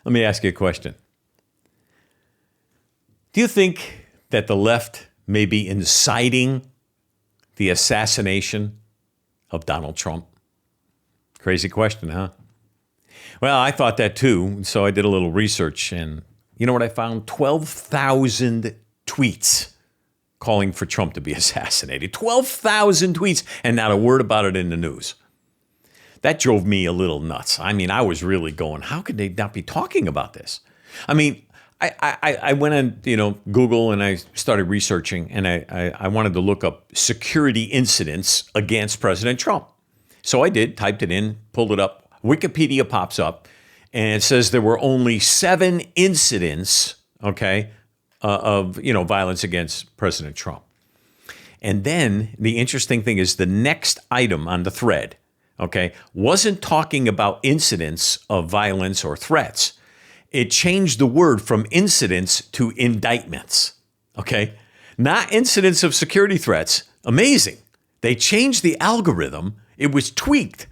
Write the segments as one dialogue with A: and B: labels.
A: Let me ask you a question. Do you think that the left may be inciting the assassination of Donald Trump? Crazy question, huh? Well, I thought that too, so I did a little research, and you know what I found? 12,000 tweets calling for Trump to be assassinated. 12,000 tweets, and not a word about it in the news. That drove me a little nuts. I mean, I was really going, how could they not be talking about this? I mean, I went on, Google, and I started researching, and I wanted to look up security incidents against President Trump. So I did, typed it in, pulled it up. Wikipedia pops up, and it says there were only 7 incidents, of violence against President Trump. And then the interesting thing is the next item on the thread, wasn't talking about incidents of violence or threats. It changed the word from incidents to indictments, Not incidents of security threats. Amazing. They changed the algorithm. It was tweaked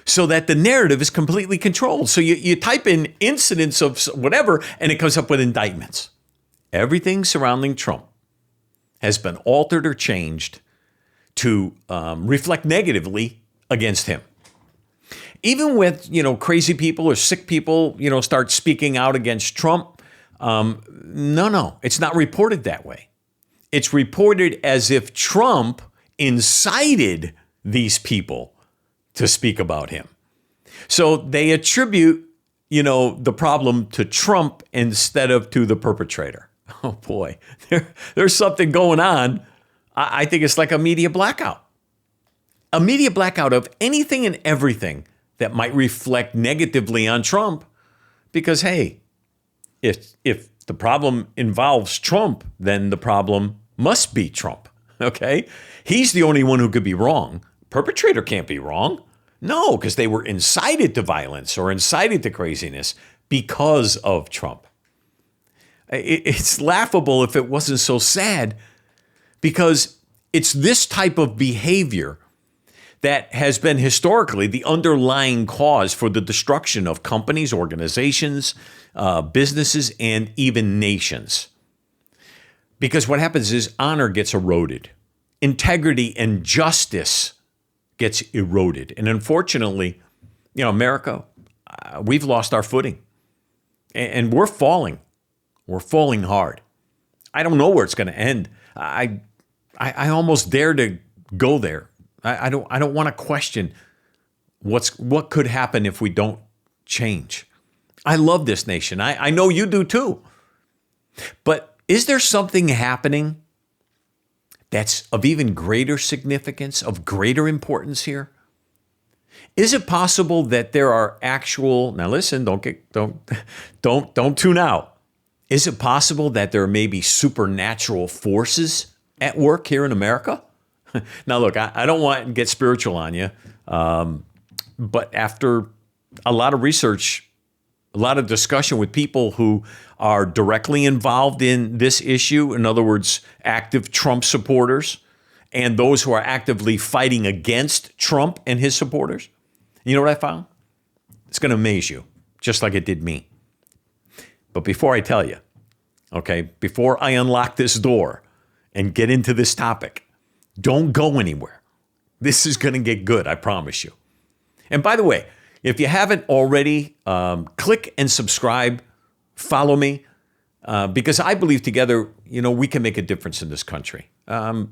A: so that the narrative is completely controlled. So you type in incidents of whatever, and it comes up with indictments. Everything surrounding Trump has been altered or changed to reflect negatively against him. Even with, crazy people or sick people, start speaking out against Trump. No, it's not reported that way. It's reported as if Trump incited these people to speak about him. So they attribute, the problem to Trump instead of to the perpetrator. Oh boy, there's something going on. I think it's like a media blackout. A media blackout of anything and everything that might reflect negatively on Trump. Because, hey, if the problem involves Trump, then the problem must be Trump, He's the only one who could be wrong. Perpetrator can't be wrong. No, because they were incited to violence or incited to craziness because of Trump. It's laughable if it wasn't so sad, because it's this type of behavior that has been historically the underlying cause for the destruction of companies, organizations, businesses, and even nations. Because what happens is honor gets eroded. Integrity and justice gets eroded. And unfortunately, America, we've lost our footing. And we're falling. We're falling hard. I don't know where it's going to end. I almost dare to go there. I don't want to question what could happen if we don't change. I love this nation. I know you do too. But is there something happening that's of even greater significance, of greater importance here? Is it possible that there are actual, now listen, don't tune out. Is it possible that there may be supernatural forces at work here in America? Now, look, I don't want to get spiritual on you, but after a lot of research, a lot of discussion with people who are directly involved in this issue, in other words, active Trump supporters, and those who are actively fighting against Trump and his supporters, you know what I found? It's going to amaze you, just like it did me. But before I tell you, before I unlock this door and get into this topic, don't go anywhere. This is going to get good, I promise you. And by the way, if you haven't already, click and subscribe, follow me, because I believe together, we can make a difference in this country.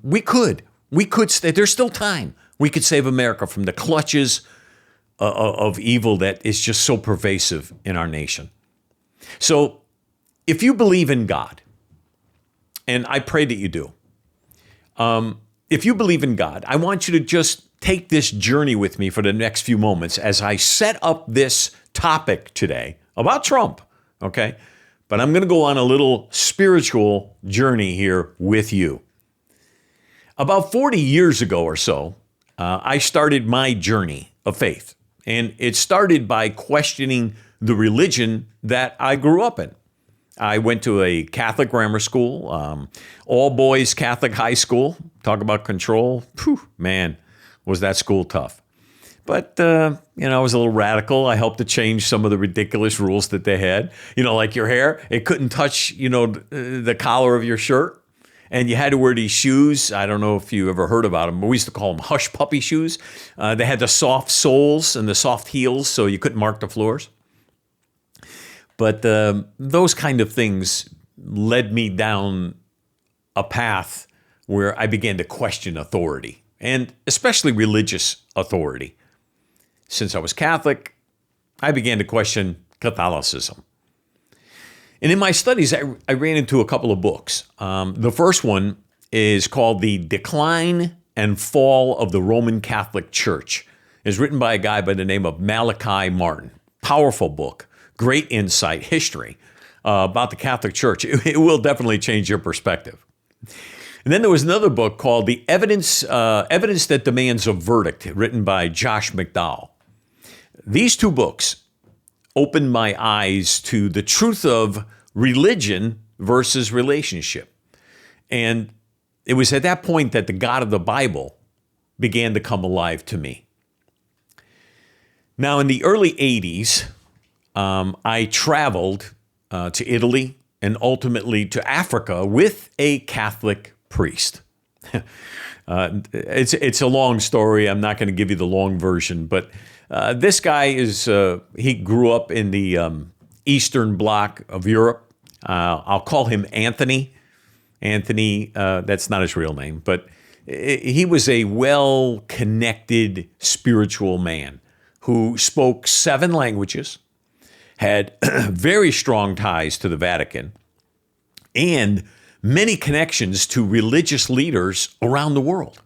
A: We could stay. There's still time. We could save America from the clutches of evil that is just so pervasive in our nation. So if you believe in God, and I pray that you do, if you believe in God, I want you to just take this journey with me for the next few moments as I set up this topic today about Trump, okay? But I'm going to go on a little spiritual journey here with you. About 40 years ago or so, I started my journey of faith. And it started by questioning the religion that I grew up in. I went to a Catholic grammar school, all boys Catholic high school. Talk about control. Whew, man, was that school tough. But, I was a little radical. I helped to change some of the ridiculous rules that they had. Like your hair, it couldn't touch, the collar of your shirt. And you had to wear these shoes. I don't know if you ever heard about them, but we used to call them hush puppy shoes. They had the soft soles and the soft heels, so you couldn't mark the floors. But those kind of things led me down a path where I began to question authority, and especially religious authority. Since I was Catholic, I began to question Catholicism. And in my studies, I ran into a couple of books. The first one is called The Decline and Fall of the Roman Catholic Church. It's written by a guy by the name of Malachi Martin. Powerful book, great insight, history about the Catholic Church. It will definitely change your perspective. And then there was another book called The Evidence That Demands a Verdict, written by Josh McDowell. These two books opened my eyes to the truth of religion versus relationship. And it was at that point that the God of the Bible began to come alive to me. Now, in the early 80s, I traveled to Italy and ultimately to Africa with a Catholic priest. It's a long story. I'm not going to give you the long version, but this guy he grew up in the Eastern Bloc of Europe. I'll call him Anthony. Anthony, that's not his real name, but he was a well-connected spiritual man who spoke 7 languages, had very strong ties to the Vatican, and many connections to religious leaders around the world.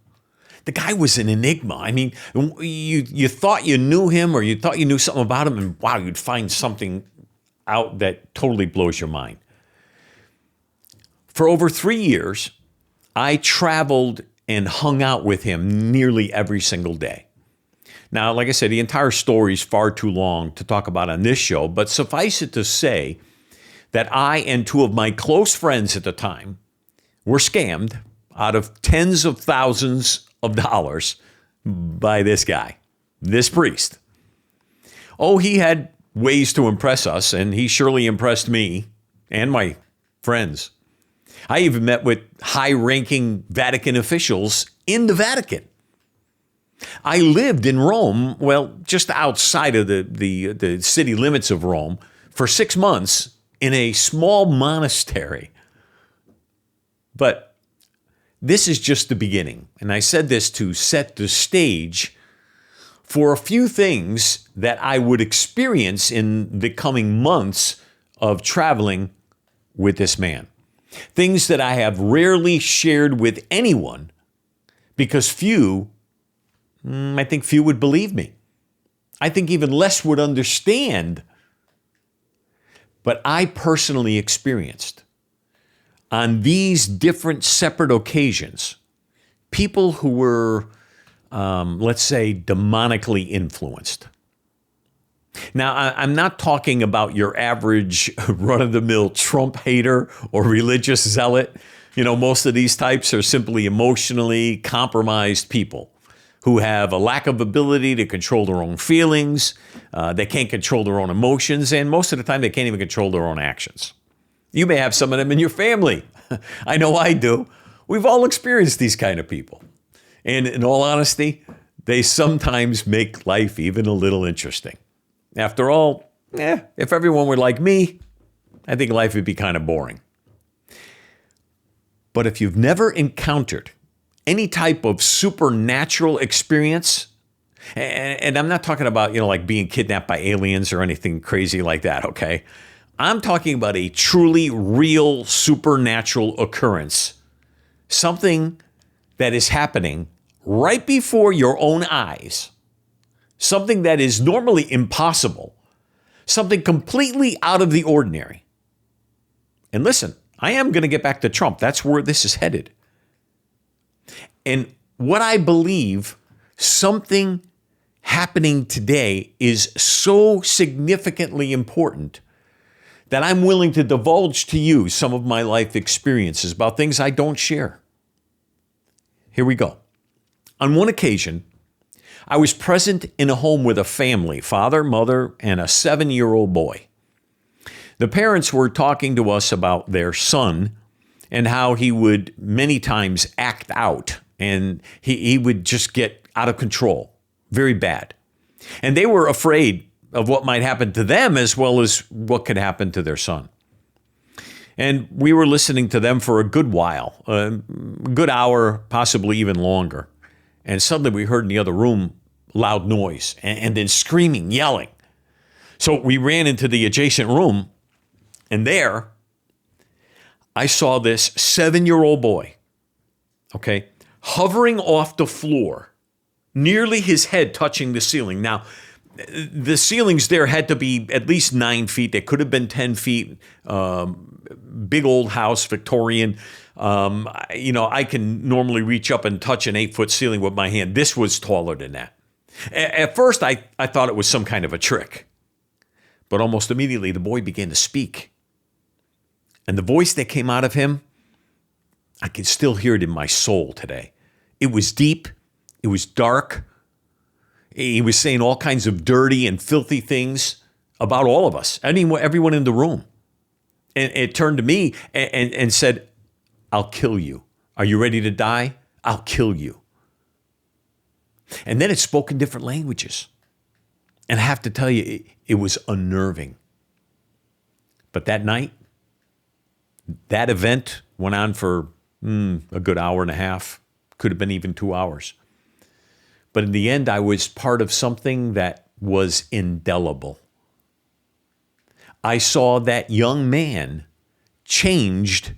A: The guy was an enigma. I mean, you thought you knew him or you thought you knew something about him, and wow, you'd find something out that totally blows your mind. For over 3 years, I traveled and hung out with him nearly every single day. Now, like I said, the entire story is far too long to talk about on this show, but suffice it to say that I and 2 of my close friends at the time were scammed out of tens of thousands of dollars by this guy, this priest. Oh, he had ways to impress us, and he surely impressed me and my friends. I even met with high-ranking Vatican officials in the Vatican. I lived in Rome, well, just outside of the city limits of Rome, for 6 months in a small monastery. But this is just the beginning. And I said this to set the stage for a few things that I would experience in the coming months of traveling with this man. Things that I have rarely shared with anyone because I think few would believe me. I think even less would understand. But I personally experienced on these different separate occasions, people who were, let's say, demonically influenced. Now, I'm not talking about your average run-of-the-mill Trump hater or religious zealot. Most of these types are simply emotionally compromised people who have a lack of ability to control their own feelings. They can't control their own emotions, and most of the time they can't even control their own actions. You may have some of them in your family. I know I do. We've all experienced these kind of people. And in all honesty, they sometimes make life even a little interesting. After all, if everyone were like me, I think life would be kind of boring. But if you've never encountered any type of supernatural experience, and I'm not talking about, like being kidnapped by aliens or anything crazy like that, okay? I'm talking about a truly real supernatural occurrence, something that is happening right before your own eyes, something that is normally impossible, something completely out of the ordinary. And listen, I am going to get back to Trump. That's where this is headed. And what I believe, something happening today is so significantly important that I'm willing to divulge to you some of my life experiences about things I don't share. Here we go. On one occasion, I was present in a home with a family, father, mother, and a 7-year-old boy. The parents were talking to us about their son and how he would many times act out and he would just get out of control, very bad. And they were afraid of what might happen to them as well as what could happen to their son. And we were listening to them for a good while, a good hour, possibly even longer. And suddenly we heard in the other room loud noise and then screaming, yelling. So we ran into the adjacent room, and there I saw this 7-year-old boy, okay, hovering off the floor, nearly his head touching the ceiling. Now, the ceilings there had to be at least 9 feet. They could have been 10 feet. Big old house, Victorian. I can normally reach up and touch an 8-foot ceiling with my hand. This was taller than that. At first, I thought it was some kind of a trick. But almost immediately, the boy began to speak. And the voice that came out of him, I can still hear it in my soul today. It was deep. It was dark. He was saying all kinds of dirty and filthy things about all of us, everyone in the room. And it turned to me and said, I'll kill you. Are you ready to die? I'll kill you. And then it spoke in different languages. And I have to tell you, it was unnerving. But that night, that event went on for a good hour and a half, could have been even 2 hours. But in the end, I was part of something that was indelible. I saw that young man changed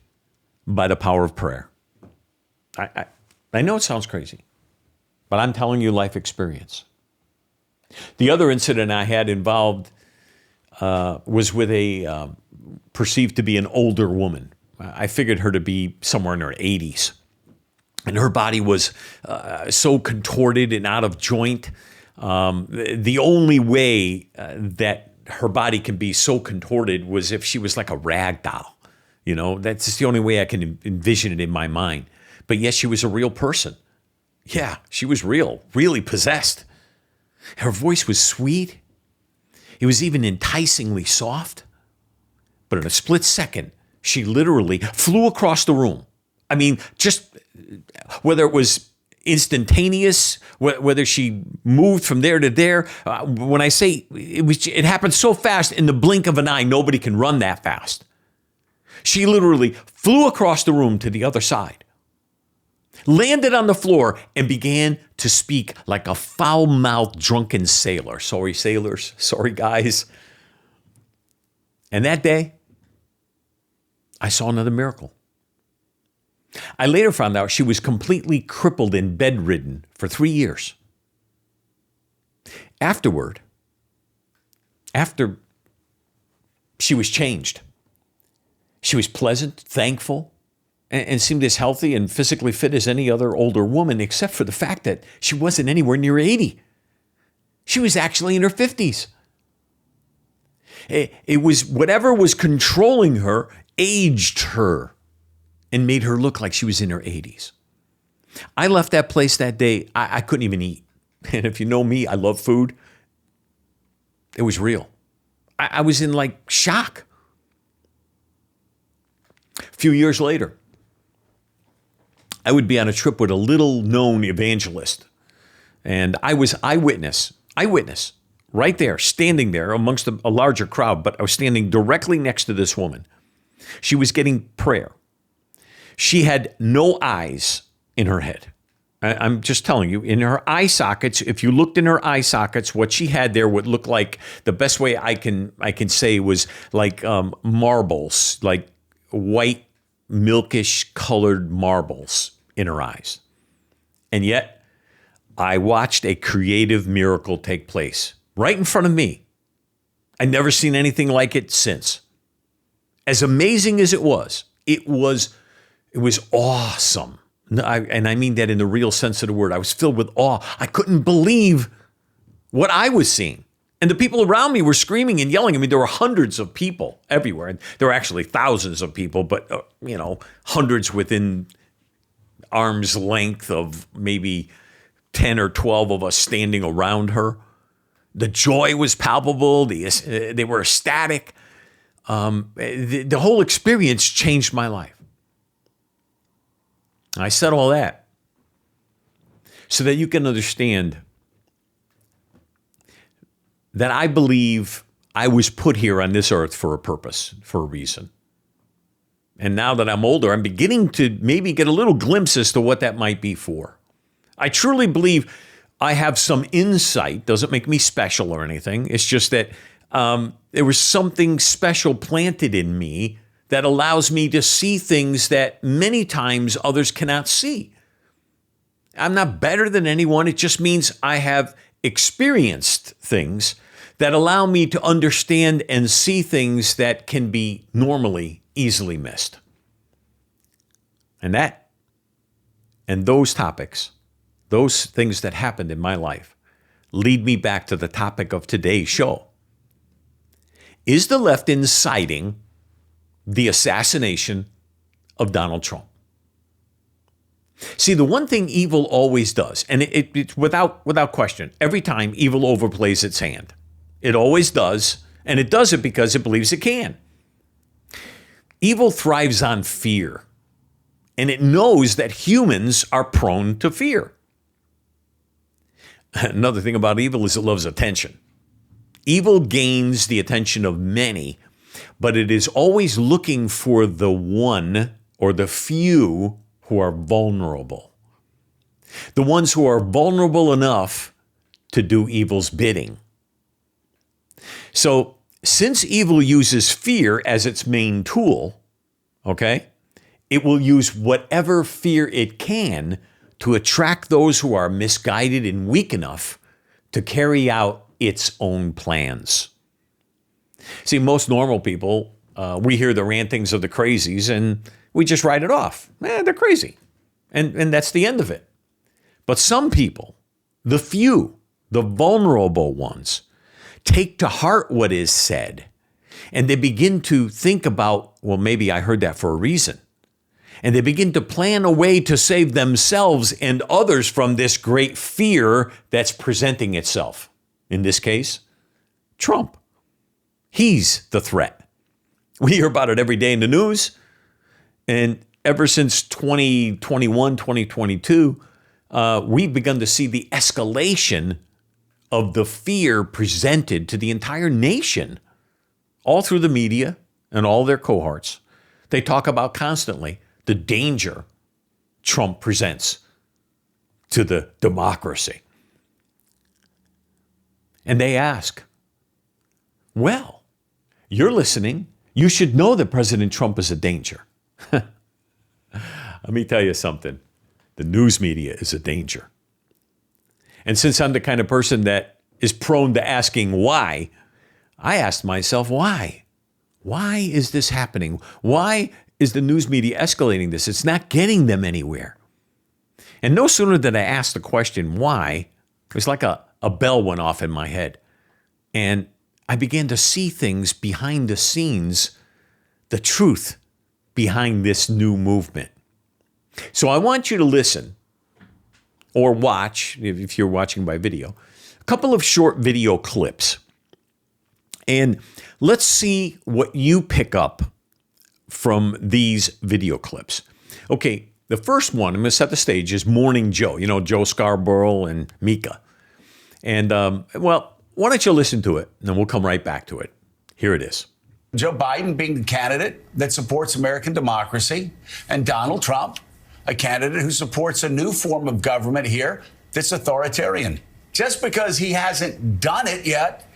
A: by the power of prayer. I know it sounds crazy, but I'm telling you life experience. The other incident I had involved was with a perceived to be an older woman. I figured her to be somewhere in her 80s. And her body was so contorted and out of joint. The only way that her body can be so contorted was if she was like a rag doll. You know, that's just the only way I can envision it in my mind. But yes, she was a real person. Yeah, she was real, really possessed. Her voice was sweet. It was even enticingly soft. But in a split second, she literally flew across the room. I mean, just whether it was instantaneous, whether she moved from there to there. When I say it happened so fast in the blink of an eye, nobody can run that fast. She literally flew across the room to the other side, landed on the floor, and began to speak like a foul-mouthed drunken sailor. Sorry, sailors. Sorry, guys. And that day, I saw another miracle. I later found out she was completely crippled and bedridden for 3 years. After she was changed, she was pleasant, thankful, and seemed as healthy and physically fit as any other older woman, except for the fact that she wasn't anywhere near 80. She was actually in her 50s. It was whatever was controlling her aged her and made her look like she was in her 80s. I left that place that day. I couldn't even eat. And if you know me, I love food. It was real. I was in like shock. A few years later, I would be on a trip with a little known evangelist. And I was eyewitness, right there, standing there amongst a larger crowd, but I was standing directly next to this woman. She was getting prayer. She had no eyes in her head. I'm just telling you, in her eye sockets, if you looked in her eye sockets, what she had there would look like, the best way I can say was like marbles, like white, milkish colored marbles in her eyes. And yet, I watched a creative miracle take place right in front of me. I'd never seen anything like it since. As amazing as it was awesome. And I mean that in the real sense of the word. I was filled with awe. I couldn't believe what I was seeing. And the people around me were screaming and yelling. I mean, there were hundreds of people everywhere. And there were actually thousands of people, but, hundreds within arm's length of maybe 10 or 12 of us standing around her. The joy was palpable. They were ecstatic. The whole experience changed my life. I said all that so that you can understand that I believe I was put here on this earth for a purpose, for a reason. And now that I'm older, I'm beginning to maybe get a little glimpse as to what that might be for. I truly believe I have some insight. Doesn't make me special or anything. It's just that there was something special planted in me that allows me to see things that many times others cannot see. I'm not better than anyone. It just means I have experienced things that allow me to understand and see things that can be normally easily missed. And those topics, those things that happened in my life, lead me back to the topic of today's show. Is the left inciting the assassination of Donald Trump? See, the one thing evil always does, and it's without question, every time evil overplays its hand. It always does, and it does it because it believes it can. Evil thrives on fear, and it knows that humans are prone to fear. Another thing about evil is it loves attention. Evil gains the attention of many, but it is always looking for the one or the few who are vulnerable. The ones who are vulnerable enough to do evil's bidding. So, since evil uses fear as its main tool, okay, it will use whatever fear it can to attract those who are misguided and weak enough to carry out its own plans. See, most normal people, we hear the rantings of the crazies and we just write it off. They're crazy. And that's the end of it. But some people, the few, the vulnerable ones, take to heart what is said, and they begin to think about, well, maybe I heard that for a reason. And they begin to plan a way to save themselves and others from this great fear that's presenting itself. In this case, Trump. He's the threat. We hear about it every day in the news. And ever since 2021, 2022, we've begun to see the escalation of the fear presented to the entire nation, all through the media and all their cohorts. They talk about constantly the danger Trump presents to the democracy. And they ask, well, you're listening. You should know that President Trump is a danger. Let me tell you something. The news media is a danger. And since I'm the kind of person that is prone to asking why, I asked myself, why? Why is this happening? Why is the news media escalating this? It's not getting them anywhere. And no sooner did I ask the question, why, it was like a bell went off in my head. And I began to see things behind the scenes, the truth behind this new movement. So I want you to listen or watch, if you're watching by video, a couple of short video clips. And let's see what you pick up from these video clips. Okay, the first one, I'm going to set the stage, is Morning Joe. You know, Joe Scarborough and Mika. And, well, why don't you listen to it, and then we'll come right back to it. Here it is.
B: Joe Biden being the candidate that supports American democracy, and Donald Trump, a candidate who supports a new form of government here that's authoritarian. Just because he hasn't done it yet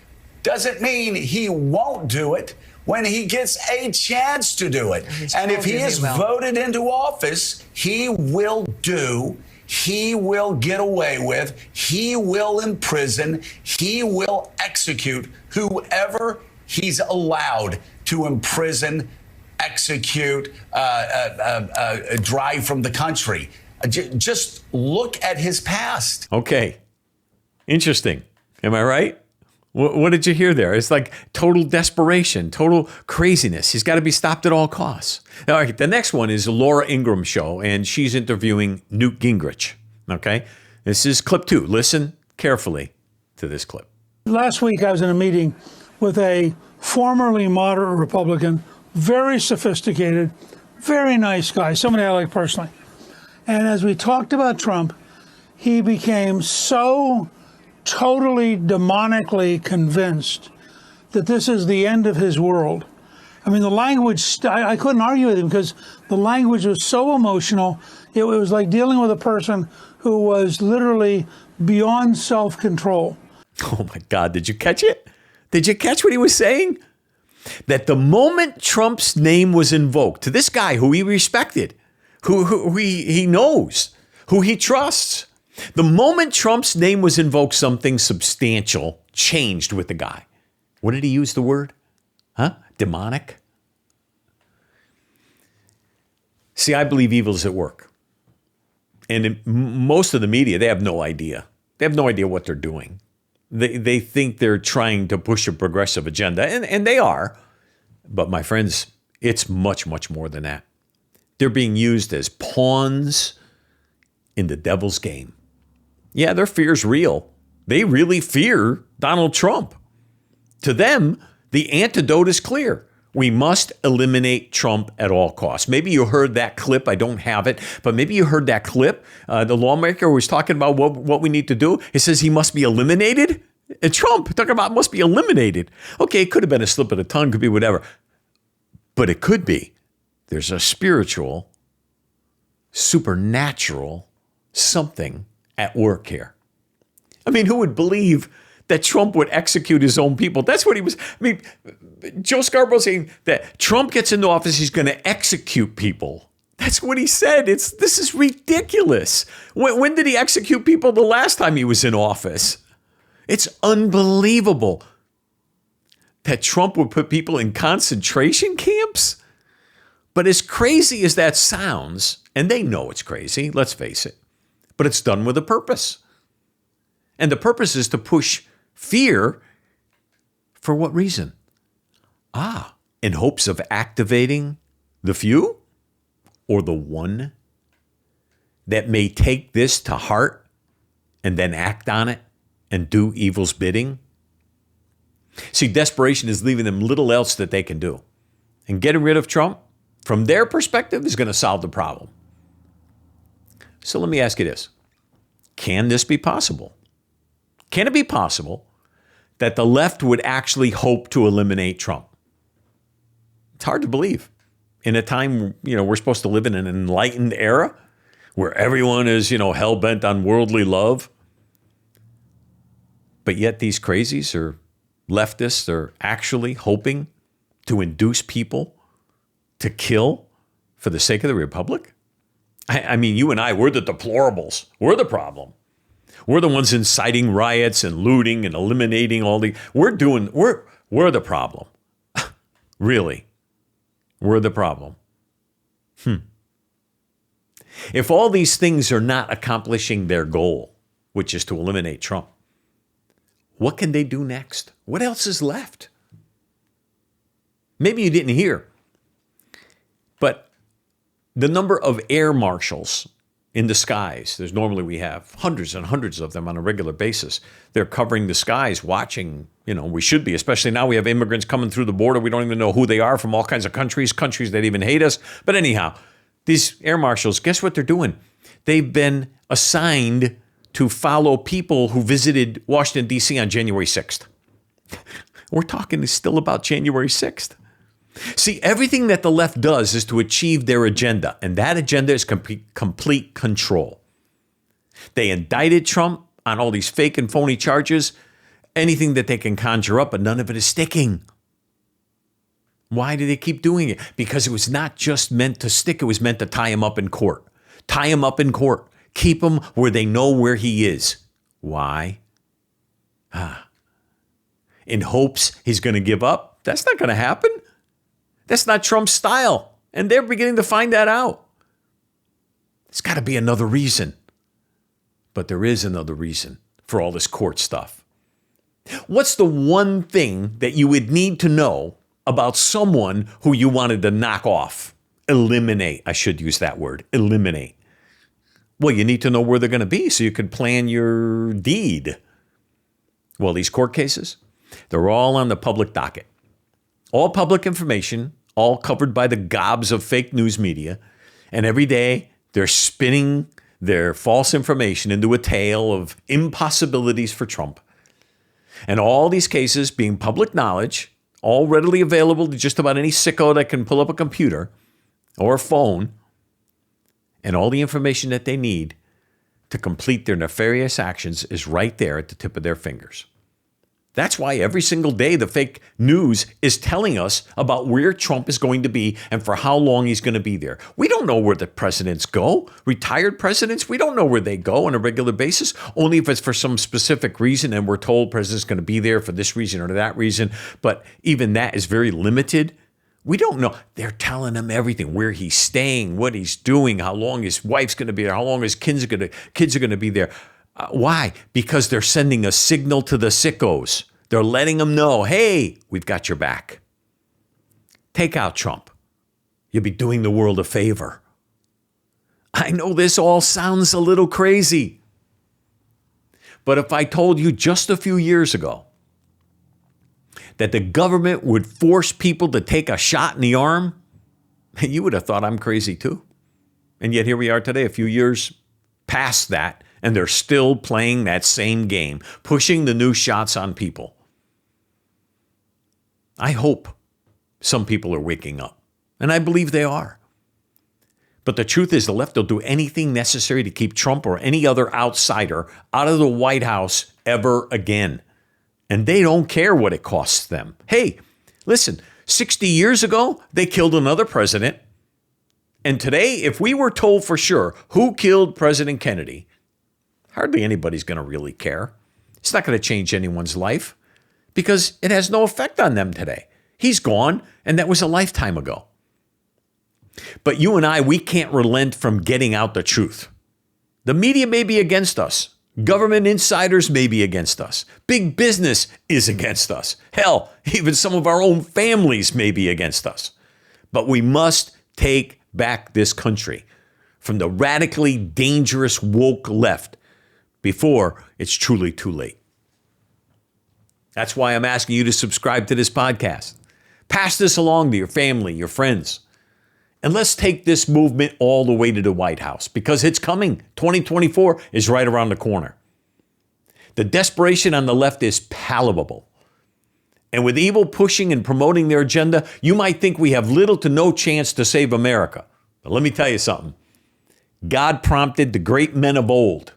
B: doesn't mean he won't do it when he gets a chance to do it. And if he is voted into office, he will do, he will get away with, he will imprison, he will execute whoever he's allowed to imprison, execute, drive from the country. Just look at his past.
A: Okay. Interesting. Am I right? What did you hear there? It's like total desperation, total craziness. He's got to be stopped at all costs. All right, the next one is Laura Ingraham's show, and she's interviewing Newt Gingrich. Okay? This is clip 2. Listen carefully to this clip.
C: Last week, I was in a meeting with a formerly moderate Republican, very sophisticated, very nice guy, somebody I like personally. And as we talked about Trump, he became so totally demonically convinced that this is the end of his world. I mean, the language, I couldn't argue with him because the language was so emotional. It was like dealing with a person who was literally beyond self-control.
A: Oh my God, did you catch it? Did you catch what he was saying? That the moment Trump's name was invoked to this guy who he respected, who he knows, who he trusts, the moment Trump's name was invoked, something substantial changed with the guy. What did he use the word? Demonic? See, I believe evil is at work. And in most of the media, they have no idea. They have no idea what they're doing. They think they're trying to push a progressive agenda, and they are. But my friends, it's much, much more than that. They're being used as pawns in the devil's game. Yeah, their fear's real. They really fear Donald Trump. To them, the antidote is clear. We must eliminate Trump at all costs. Maybe you heard that clip. I don't have it, but maybe you heard that clip. The lawmaker was talking about what we need to do. He says he must be eliminated. And Trump talking about must be eliminated. Okay, it could have been a slip of the tongue, could be whatever. But it could be. There's a spiritual, supernatural something at work here. I mean, who would believe that Trump would execute his own people? That's what he was. I mean, Joe Scarborough saying that Trump gets into office, he's going to execute people. That's what he said. This is ridiculous. When did he execute people the last time he was in office? It's unbelievable that Trump would put people in concentration camps. But as crazy as that sounds, and they know it's crazy, let's face it, but it's done with a purpose. And the purpose is to push fear. For what reason? In hopes of activating the few or the one that may take this to heart and then act on it and do evil's bidding. See, desperation is leaving them little else that they can do. And getting rid of Trump, from their perspective, is going to solve the problem. So let me ask you this. Can this be possible? Can it be possible that the left would actually hope to eliminate Trump? It's hard to believe. In a time, we're supposed to live in an enlightened era where everyone is, hell-bent on worldly love. But yet these crazies or leftists are actually hoping to induce people to kill for the sake of the republic? I mean, you and I, we're the deplorables. We're the problem. We're the ones inciting riots and looting and eliminating all the. We're the problem. Really. We're the problem. If all these things are not accomplishing their goal, which is to eliminate Trump, what can they do next? What else is left? Maybe you didn't hear, but the number of air marshals in the skies, we have hundreds and hundreds of them on a regular basis. They're covering the skies, watching, we should be, especially now we have immigrants coming through the border. We don't even know who they are from all kinds of countries that even hate us. But anyhow, these air marshals, guess what they're doing? They've been assigned to follow people who visited Washington, D.C. on January 6th. We're talking still about January 6th. See, everything that the left does is to achieve their agenda, and that agenda is complete control. They indicted Trump on all these fake and phony charges, anything that they can conjure up, but none of it is sticking. Why do they keep doing it? Because it was not just meant to stick, it was meant to tie him up in court. Tie him up in court. Keep him where they know where he is. Why? In hopes he's going to give up? That's not going to happen. That's not Trump's style. And they're beginning to find that out. There's got to be another reason. But there is another reason for all this court stuff. What's the one thing that you would need to know about someone who you wanted to knock off? Eliminate. I should use that word. Eliminate. Well, you need to know where they're going to be so you can plan your deed. Well, these court cases, they're all on the public docket. All public information, all covered by the gobs of fake news media. And every day they're spinning their false information into a tale of impossibilities for Trump. And all these cases being public knowledge, all readily available to just about any sicko that can pull up a computer or a phone, and all the information that they need to complete their nefarious actions is right there at the tip of their fingers. That's why every single day the fake news is telling us about where Trump is going to be and for how long he's going to be there. We don't know where the presidents go. Retired presidents, we don't know where they go on a regular basis, only if it's for some specific reason and we're told president's going to be there for this reason or that reason. But even that is very limited. We don't know. They're telling him everything, where he's staying, what he's doing, how long his wife's going to be there, how long his kids are going to be there. Why? Because they're sending a signal to the sickos. They're letting them know, hey, we've got your back. Take out Trump. You'll be doing the world a favor. I know this all sounds a little crazy. But if I told you just a few years ago that the government would force people to take a shot in the arm, you would have thought I'm crazy too. And yet here we are today, a few years past that, and they're still playing that same game, pushing the new shots on people. I hope some people are waking up, and I believe they are. But the truth is the left will do anything necessary to keep Trump or any other outsider out of the White House ever again. And they don't care what it costs them. Hey, listen, 60 years ago, they killed another president. And today, if we were told for sure who killed President Kennedy, hardly anybody's going to really care. It's not going to change anyone's life because it has no effect on them today. He's gone, and that was a lifetime ago. But you and I, we can't relent from getting out the truth. The media may be against us. Government insiders may be against us. Big business is against us. Hell, even some of our own families may be against us. But we must take back this country from the radically dangerous woke left before it's truly too late. That's why I'm asking you to subscribe to this podcast. Pass this along to your family, your friends. And let's take this movement all the way to the White House because it's coming. 2024 is right around the corner. The desperation on the left is palpable. And with evil pushing and promoting their agenda, you might think we have little to no chance to save America. But let me tell you something. God prompted the great men of old.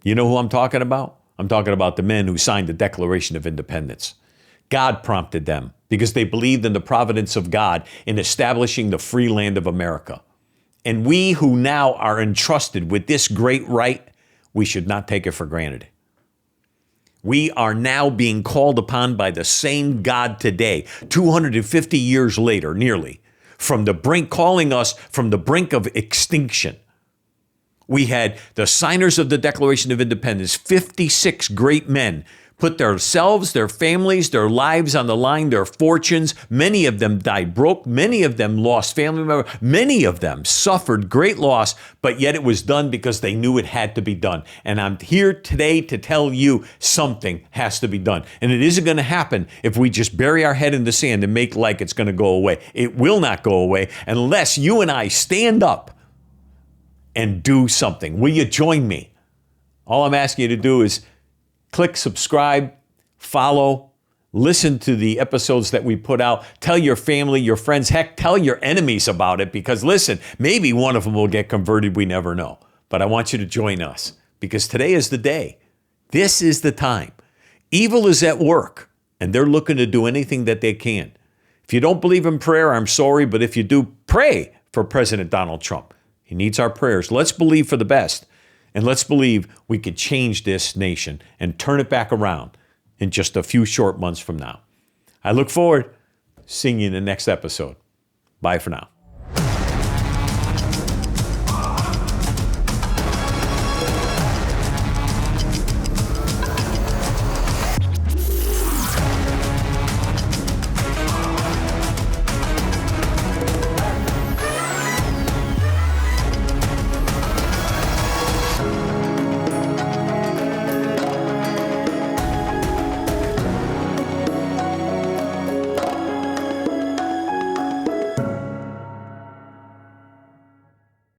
A: You know who I'm talking about? I'm talking about the men who signed the Declaration of Independence. God prompted them because they believed in the providence of God in establishing the free land of America. And we who now are entrusted with this great right, we should not take it for granted. We are now being called upon by the same God today, 250 years later, nearly, from the brink, calling us from the brink of extinction. We had the signers of the Declaration of Independence, 56 great men, put themselves, their families, their lives on the line, their fortunes. Many of them died broke. Many of them lost family members. Many of them suffered great loss, but yet it was done because they knew it had to be done. And I'm here today to tell you something has to be done. And it isn't going to happen if we just bury our head in the sand and make like it's going to go away. It will not go away unless you and I stand up and do something. Will you join me? All I'm asking you to do is click subscribe, follow, listen to the episodes that we put out. Tell your family, your friends, heck, tell your enemies about it because listen, maybe one of them will get converted. We never know. But I want you to join us because today is the day. This is the time. Evil is at work and they're looking to do anything that they can. If you don't believe in prayer, I'm sorry, but if you do, pray for President Donald Trump. He needs our prayers. Let's believe for the best. And let's believe we could change this nation and turn it back around in just a few short months from now. I look forward to seeing you in the next episode. Bye for now.